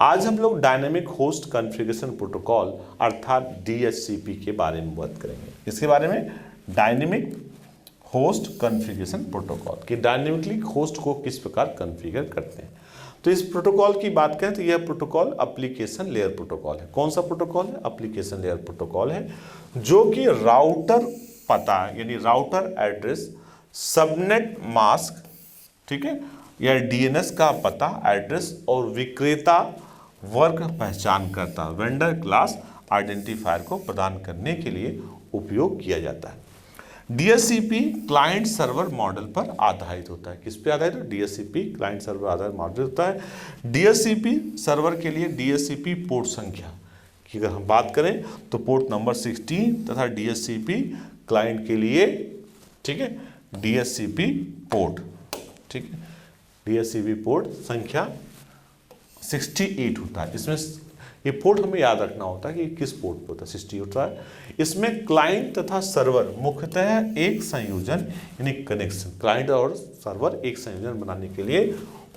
आज हम लोग डायनेमिक होस्ट कॉन्फ़िगरेशन प्रोटोकॉल अर्थात DHCP के बारे में बात करेंगे। इसके बारे में डायनेमिक होस्ट कॉन्फ़िगरेशन प्रोटोकॉल कि डायनेमिकली होस्ट को किस प्रकार कॉन्फ़िगर करते हैं। तो इस प्रोटोकॉल की बात करें तो यह प्रोटोकॉल एप्लीकेशन लेयर प्रोटोकॉल है। कौन सा प्रोटोकॉल है? एप्लीकेशन लेयर प्रोटोकॉल है, जो कि राउटर पता यानी राउटर एड्रेस, सबनेट मास्क, ठीक है, या DNS का पता एड्रेस और विक्रेता वर्ग पहचान करता वेंडर क्लास आइडेंटिफायर को प्रदान करने के लिए उपयोग किया जाता है। DHCP क्लाइंट सर्वर मॉडल पर आधारित होता है। किस पे आधारित है? DHCP क्लाइंट सर्वर आधारित मॉडल होता है। DHCP सर्वर के लिए DHCP पोर्ट संख्या की अगर हम बात करें तो पोर्ट नंबर 16 तथा DHCP क्लाइंट के लिए, ठीक है, DHCP पोर्ट, ठीक है, DHCP पोर्ट संख्या 68 होता है। इसमें ये पोर्ट हमें याद रखना होता है कि किस पोर्ट पर होता है, 60 होता है। इसमें क्लाइंट तथा सर्वर मुख्यतः एक संयोजन यानी कनेक्शन, क्लाइंट और सर्वर एक संयोजन बनाने के लिए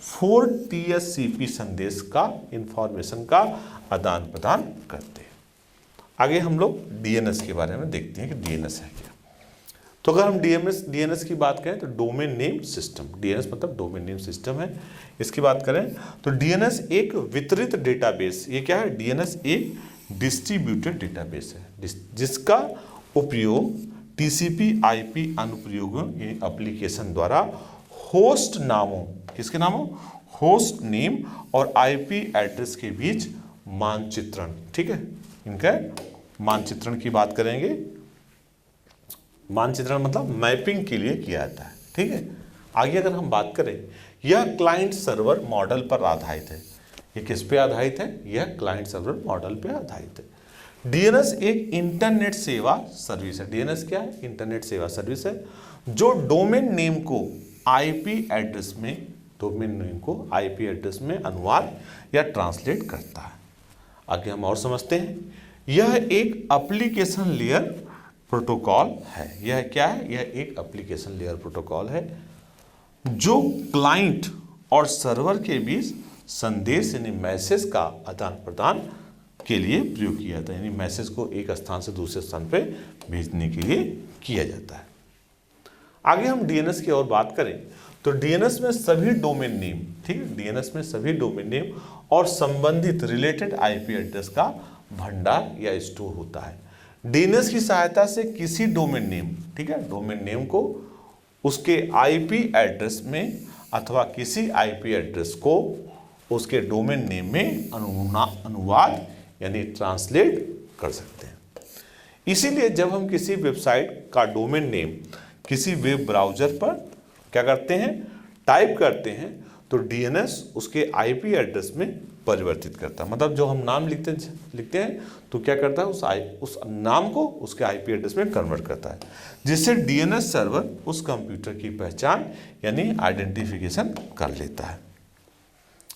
4 TCP संदेश का इंफॉर्मेशन का आदान प्रदान करते हैं। आगे हम लोग DNS के बारे में देखते हैं कि DNS है क्या। तो अगर हम DNS की बात करें तो डोमेन नेम सिस्टम, DNS मतलब डोमेन नेम सिस्टम है। इसकी बात करें तो DNS एक वितरित डेटाबेस, ये क्या है? DNS एक डिस्ट्रीब्यूटेड डेटाबेस है जिसका उपयोग TCP/IP अनुप्रयोगों यानी एप्लीकेशन द्वारा होस्ट नामों, किसके नामों? होस्ट नेम और IP एड्रेस के बीच मानचित्रण, ठीक है, इनका मानचित्रण की बात करेंगे। मानचित्रण मतलब मैपिंग के लिए किया जाता है, ठीक है। आगे अगर हम बात करें, यह क्लाइंट सर्वर मॉडल पर आधारित है। ये किस पे आधारित है? यह क्लाइंट सर्वर मॉडल पे आधारित है। DNS एक इंटरनेट सेवा सर्विस है। DNS क्या है? इंटरनेट सेवा सर्विस है जो डोमेन नेम को IP एड्रेस में, डोमेन नेम को IP एड्रेस में अनुवाद या ट्रांसलेट करता है। आगे हम और समझते हैं, यह एक एप्लीकेशन लेयर प्रोटोकॉल है। यह क्या है? यह एक एप्लीकेशन लेयर प्रोटोकॉल है जो क्लाइंट और सर्वर के बीच संदेश यानी मैसेज का आदान प्रदान के लिए प्रयोग किया जाता है, यानी मैसेज को एक स्थान से दूसरे स्थान पे भेजने के लिए किया जाता है। आगे हम DNS की और बात करें तो DNS में सभी डोमेन नेम, ठीक है, DNS में सभी डोमेन नेम और संबंधित रिलेटेड IP एड्रेस का भंडार या स्टोर होता है। DNS की सहायता से किसी डोमेन नेम, ठीक है, डोमेन नेम को उसके IP एड्रेस में अथवा किसी IP एड्रेस को उसके डोमेन नेम में अनुवाद यानी ट्रांसलेट कर सकते हैं। इसीलिए जब हम किसी वेबसाइट का डोमेन नेम किसी वेब ब्राउज़र पर क्या करते हैं? टाइप करते हैं तो DNS उसके IP एड्रेस में परिवर्तित करता है। मतलब जो हम नाम लिखते हैं तो क्या करता है? उस नाम को उसके IP एड्रेस में कन्वर्ट करता है, जिससे DNS सर्वर उस कंप्यूटर की पहचान यानी आइडेंटिफिकेशन कर लेता है,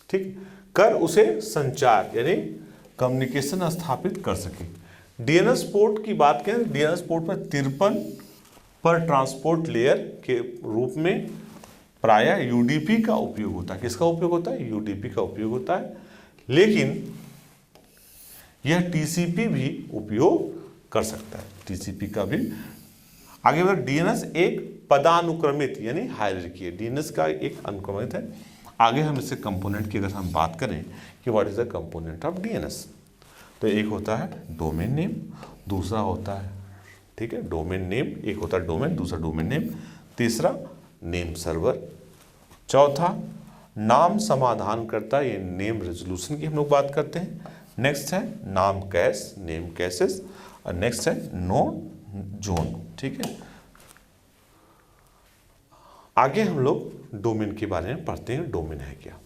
ठीक, कर उसे संचार यानी कम्युनिकेशन स्थापित कर सके। DNS पोर्ट की बात करें, DNS पोर्ट पर 53 पर ट्रांसपोर्ट लेयर के रूप में प्रायः UDP का उपयोग होता है। किसका उपयोग होता है? UDP का उपयोग होता है, लेकिन यह TCP भी उपयोग कर सकता है, TCP का भी। आगे बढ़, DNS एक पदानुक्रमित यानी हायरार्की है। DNS का एक अनुक्रमित है। आगे हम इससे कंपोनेंट की अगर हम बात करें कि what is the component of DNS, तो एक होता है डोमेन नेम, दूसरा होता है, ठीक है, डोमेन नेम, एक होता है डोमेन, दूसरा डोमेन नेम, तीसरा नेम सर्वर, चौथा नाम समाधान करता है, ये नेम रेजोल्यूशन की हम लोग बात करते हैं। नेक्स्ट है नाम कैश, नेम कैशेस, और नेक्स्ट है नोड जोन, ठीक है। आगे हम लोग डोमेन के बारे में पढ़ते हैं। डोमेन है क्या?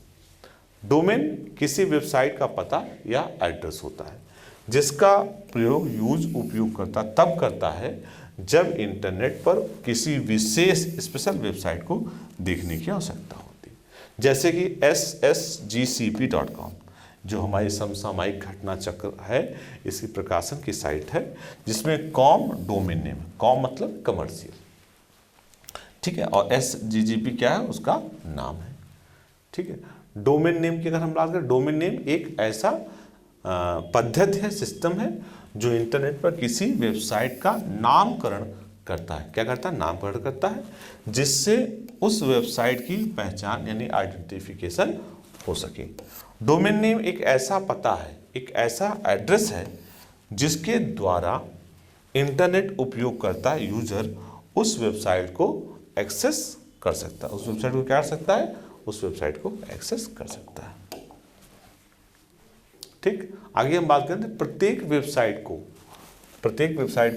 डोमेन किसी वेबसाइट का पता या एड्रेस होता है जिसका प्रयोग उपयोगकर्ता तब करता है जब इंटरनेट पर किसी विशेष स्पेशल वेबसाइट को देखने की आवश्यकता होती है, जैसे कि ssgcp.com जो हमारी समसामयिक घटना चक्र है, इसकी प्रकाशन की साइट है, जिसमें कॉम डोमेन नेम, कॉम मतलब कमर्शियल, ठीक है, और SGGP क्या है? उसका नाम है, ठीक है। डोमेन नेम की अगर हम बात करें, डोमेन नेम एक ऐसा पद्धति है, सिस्टम है जो इंटरनेट पर किसी वेबसाइट का नामकरण करता है। क्या करता है? नामकरण करता है, जिससे उस वेबसाइट की पहचान यानी आइडेंटिफिकेशन हो सके। डोमेन नेम एक ऐसा पता है, एक ऐसा एड्रेस है जिसके द्वारा इंटरनेट उपयोगकर्ता यूजर उस वेबसाइट को एक्सेस कर सकता है। उस वेबसाइट को क्या कर सकता है? उस वेबसाइट को एक्सेस कर सकता है। ठीक, आगे हम बात करें प्रत्येक वेबसाइट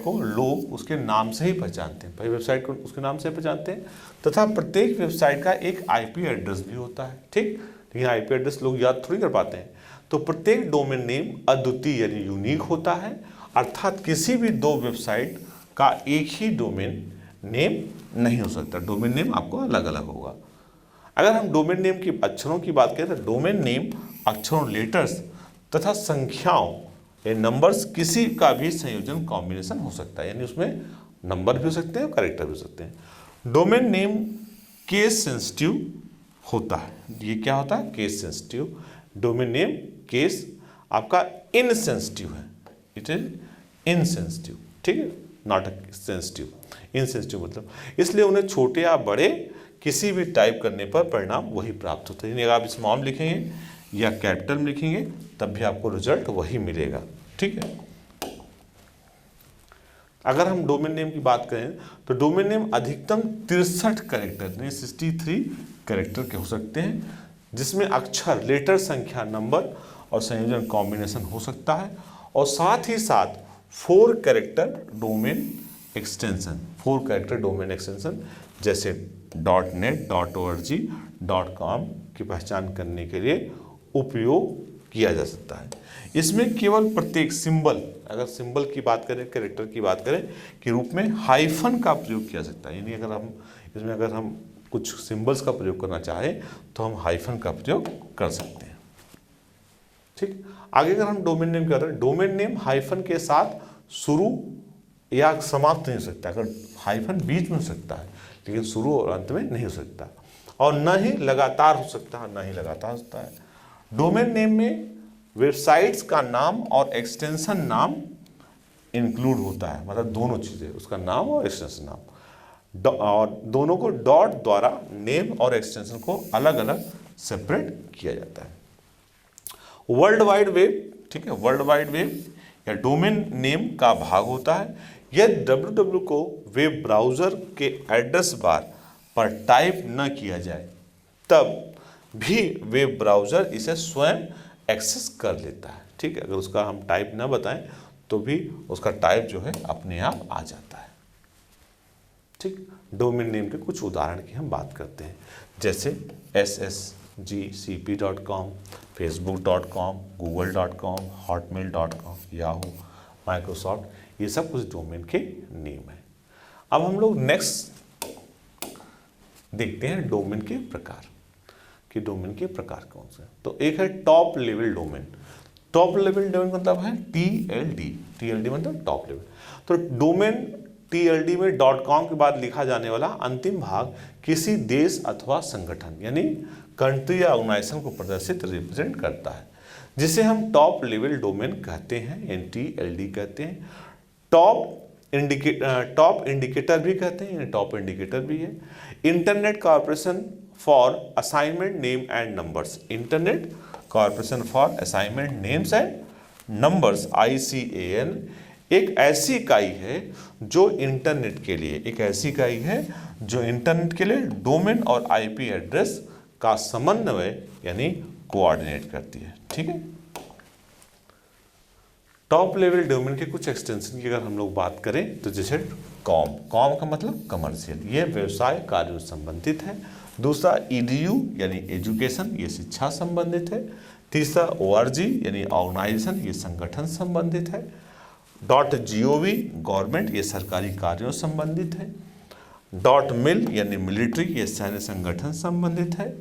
को लोग उसके नाम से ही पहचानते हैं। भाई वेबसाइट को उसके नाम से पहचानते हैं, तथा प्रत्येक वेबसाइट का एक आईपी एड्रेस भी होता है। ठीक, लेकिन आईपी एड्रेस लोग याद थोड़ी कर पाते हैं। तो प्रत्येक डोमेन नेम अद्वितीय यानी यूनिक होता है, अर्थात किसी भी दो वेबसाइट का एक ही डोमेन नेम नहीं हो सकता। डोमेन नेम आपको अलग अलग होगा। अगर हम डोमेन नेम की अक्षरों की बात करें तो डोमेन नेम अक्षरों, लेटर्स तथा संख्याओं या नंबर्स किसी का भी संयोजन, कॉम्बिनेशन हो सकता है। यानी उसमें नंबर भी हो सकते हैं और कैरेक्टर भी हो सकते हैं। डोमेन नेम केस सेंसिटिव होता है। ये क्या होता है? Case sensitive. Domain name case आपका इनसेंसिटिव है, इट इज इनसेंसिटिव। ठीक है, नॉट सेंसिटिव, इनसेंसिटिव मतलब, इसलिए उन्हें छोटे या बड़े किसी भी टाइप करने पर परिणाम वही प्राप्त होता है। यानी अगर आप स्मॉल लिखेंगे या कैपिटल में लिखेंगे तब भी आपको रिजल्ट वही मिलेगा। ठीक है, अगर हम डोमेन नेम की बात करें तो डोमेन नेम अधिकतम 63 कैरेक्टर यानी 63 कैरेक्टर के हो सकते हैं, जिसमें अक्षर, लेटर, संख्या, नंबर और संयोजन, कॉम्बिनेशन हो सकता है। और साथ ही साथ 4 character domain extension, 4 character domain extension जैसे .net, .org, .com की पहचान करने के लिए उपयोग किया जा सकता है। इसमें केवल प्रत्येक सिंबल, अगर सिंबल की बात करें, कैरेक्टर की बात करें के रूप में हाइफन का प्रयोग किया सकता है। यानी अगर हम कुछ सिंबल्स का प्रयोग करना चाहें तो हम हाइफन का प्रयोग कर सकते हैं। ठीक, आगे अगर हम डोमेन नेम कर रहे हैं, डोमेन नेम हाइफन के साथ शुरू या समाप्त नहीं हो सकता। अगर हाइफन बीच में हो सकता है लेकिन शुरू और अंत में नहीं हो सकता, और न ही लगातार हो सकता है, न ही लगातार हो सकता है। डोमेन नेम में वेबसाइट्स का नाम और एक्सटेंशन नाम इंक्लूड होता है, मतलब दोनों चीज़ें, उसका नाम और एक्सटेंशन नाम, और दोनों को डॉट द्वारा नेम और एक्सटेंशन को अलग अलग सेपरेट किया जाता है। वर्ल्ड वाइड वेब, ठीक है, वर्ल्ड वाइड वेब या डोमेन नेम का भाग होता है। यदि www को वेब ब्राउज़र के एड्रेस बार पर टाइप न किया जाए तब भी वेब ब्राउज़र इसे स्वयं एक्सेस कर लेता है। ठीक है, अगर उसका हम टाइप न बताएं तो भी उसका टाइप जो है अपने आप आ जाता है। ठीक, डोमेन नेम के कुछ उदाहरण की हम बात करते हैं, जैसे ssgcp.com, facebook.com, google.com, hotmail.com, yahoo, Microsoft, ये सब कुछ डोमेन के नेम है। अब हम लोग नेक्स्ट देखते हैं डोमेन के प्रकार, कि डोमेन के प्रकार कौन से। तो एक है top level domain. Top level domain मतलब है TLD, TLD मतलब टॉप लेवल। तो डोमेन TLD में .com के बाद लिखा जाने वाला अंतिम भाग किसी देश अथवा संगठन यानी कंट्री या ऑर्गेनाइजेशन को प्रदर्शित रिप्रेजेंट करता है, जिसे हम टॉप लेवल डोमेन कहते हैं, TLD कहते हैं। टॉप इंडिकेटर भी कहते हैं, टॉप इंडिकेटर भी है। Internet corporation for assignment name and numbers, internet corporation for assignment names and numbers, ICAN एक ऐसी इकाई है जो इंटरनेट के लिए डोमेन और IP एड्रेस का समन्वय यानी कोऑर्डिनेट करती है। ठीक है, टॉप लेवल डोमेन के कुछ एक्सटेंशन की अगर हम लोग बात करें तो जैसे कॉम का मतलब कमर्शियल, ये व्यवसाय कार्यों से संबंधित है। दूसरा EDU यानी एजुकेशन, ये शिक्षा संबंधित है। तीसरा ORG यानी ऑर्गेनाइजेशन, ये संगठन संबंधित है। .gov गवर्नमेंट, ये सरकारी कार्यों संबंधित है। .mil यानी मिलिट्री, ये सैन्य संगठन संबंधित है।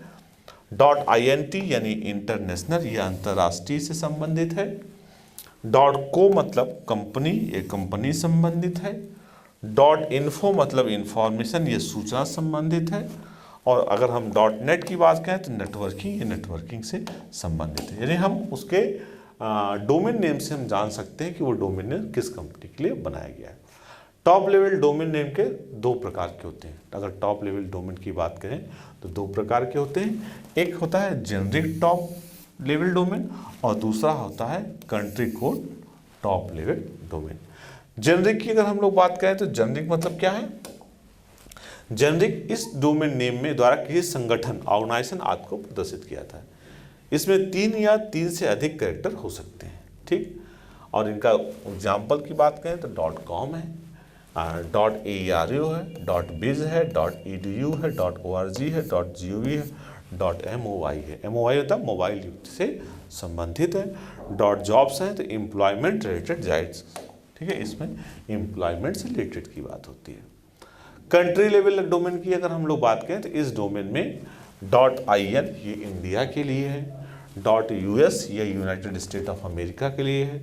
.int यानी इंटरनेशनल, ये अंतर्राष्ट्रीय से संबंधित है। .co मतलब कंपनी, ये कंपनी संबंधित है। .info मतलब इंफॉर्मेशन, ये सूचना संबंधित है। और अगर हम डॉट नेट की बात करें तो नेटवर्किंग, ये नेटवर्किंग से संबंधित है। यानी हम उसके डोमेन नेम से हम जान सकते हैं कि वो डोमेन नेम किस कंपनी के लिए बनाया गया है। टॉप लेवल डोमेन नेम के दो प्रकार के होते हैं। अगर टॉप लेवल डोमेन की बात करें तो दो प्रकार के होते हैं। एक होता है जेनरिक टॉप लेवल डोमेन और दूसरा होता है country code top level domain. Generic की अगर हम लोग बात करें तो जेनरिक मतलब क्या है? जेनरिक इस डोमेन नेम में द्वारा किसी संगठन, ऑर्गेनाइजेशन आदि को प्रदर्शित किया था। इसमें 3 या 3 से अधिक कैरेक्टर हो सकते हैं, ठीक। और इनका एग्जाम्पल की बात करें तो .com है, .aero है, .biz है, .edu है, .org है, .gov है, .moi है। MOI होता है मोबाइल यूनिट से संबंधित है। .jobs है तो एम्प्लॉयमेंट रिलेटेड जाइट्स, ठीक है, इसमें एम्प्लॉयमेंट से रिलेटेड की बात होती है। कंट्री लेवल डोमेन की अगर हम लोग बात करें तो इस डोमेन में .in ये इंडिया के लिए है, .us ये यूनाइटेड स्टेट ऑफ अमेरिका के लिए है,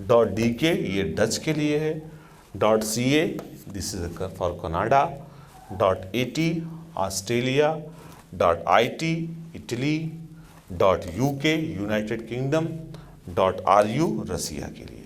.dk ये डच के लिए है, .ca this is for Canada, .at Australia, .it Italy, .uk United kingdom, .ru रसिया के लिए।